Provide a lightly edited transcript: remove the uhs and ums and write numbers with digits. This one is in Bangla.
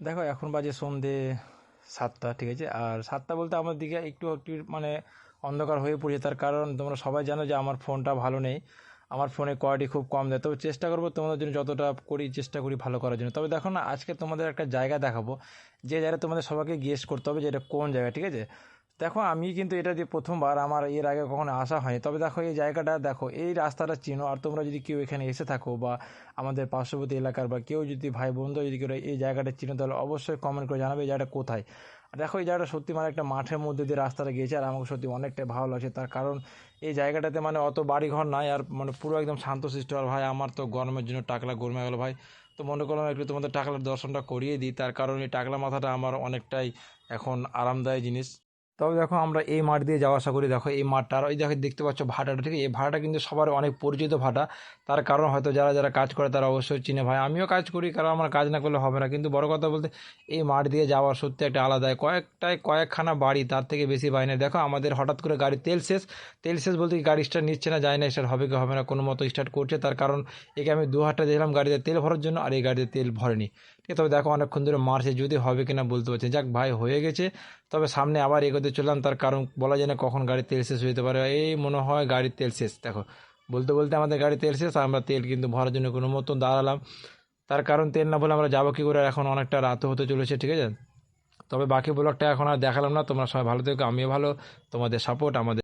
দেখো এখন বাজে সন্ধে 7টা, ঠিক আছে। আর 7টা বলতে আমার দিকে একটু একটু মানে অন্ধকার হয়ে পড়েছে, তার কারণ তোমরা সবাই জানো যে আমার ফোনটা ভালো নেই, আমার ফোনে কোয়ালিটি খুব কম দেয়। তবে চেষ্টা করবো তোমাদের জন্য যতটা করি চেষ্টা করি ভালো করার জন্য। তবে দেখো না, আজকে তোমাদের একটা জায়গা দেখাবো, যে জায়গাটা তোমাদের সবাইকে গেস করতে হবে যে এটা কোন জায়গা, ঠিক আছে। দেখো আমি কিন্তু এটা দিয়ে প্রথমবার, আমার এর আগে কখনো আসা হয়নি। তবে দেখো এই জায়গাটা দেখো, এই রাস্তাটা চিনো, আর তোমরা যদি কেউ এখানে এসে থাকো বা আমাদের পার্শ্ববর্তী এলাকার বা কেউ যদি ভাই বন্ধু যদি কেউ এই জায়গাটা চিনো, তাহলে অবশ্যই কমেন্ট করে জানাবে এই জায়গাটা কোথায়। আর দেখো এই জায়গাটা সত্যি মানে একটা মাঠের মধ্যে দিয়ে রাস্তাটা গিয়েছে, আর আমাকে সত্যি অনেকটাই ভালো লাগছে। তার কারণ এই জায়গাটাতে মানে অত বাড়িঘর নাই, আর মানে পুরো একদম শান্তশিষ্ট। আর ভাই আমার তো গরমের জন্য টাকলা গরমে গেল ভাই, তো মনে করলাম একটু তোমাদের টাকলার দর্শনটা করিয়ে দিই। তার কারণ এই টাকলা মাথাটা আমার অনেকটাই এখন আরামদায়ী জিনিস। তবে দেখো আমরা এই মাঠ দিয়ে যাওয়া আসা করি। দেখো এই মাঠটা, আর ওই দেখো দেখতে পাচ্ছ ভাটাটা, ঠিক আছে। এই ভাটাটা কিন্তু সবার অনেক পরিচিত ভাটা। তার কারণ হয়তো যারা যারা কাজ করে তারা অবশ্যই চিনে। ভাই আমিও কাজ করি, কারণ আমার কাজ না করলে হবে না। কিন্তু বড় কথা বলতে এই মাঠ দিয়ে যাওয়ার সত্যি একটা আলাদাই কয়েকখানা বাড়ি, তার থেকে বেশি বাড়ি নেই। দেখো আমাদের হঠাৎ করে গাড়ির তেল শেষ। তেল শেষ বলতে কি, গাড়ি স্টার্ট নিচ্ছে না, যায় না, স্টার্ট হবে কি হবে না, কোনো মতো স্টার্ট করছে। তার কারণ একে আমি 2 হাজার দিলাম গাড়িতে তেল ভরার জন্য, আর এই গাড়িতে তেল ভরেনি, ঠিক আছে। তবে দেখো অনেকক্ষণ ধরে মারছে, যদি হবে কিনা বলতে পারছি না। যাক ভাই হয়ে গেছে। তবে সামনে আবার এগোতে চললাম, তার কারণ বলা যায় না কখন গাড়ির তেল শেষ হয়ে যেতে পারে। এই মনে হয় গাড়ির তেল শেষ। দেখো বলতে বলতে আমাদের গাড়ির তেল শেষ, আর আমরা তেল কিন্তু ভরার জন্য কোনো মতো দাঁড়ালাম। তার কারণ তেল না বলে আমরা যাবো কী করে, এখন অনেকটা রাত হতে চলেছে, ঠিক আছে। তবে বাকি ব্লগটা এখন আর দেখালাম না। তোমরা সবাই ভালো থেকো, আমিও ভালো। তোমাদের সাপোর্ট আমাদের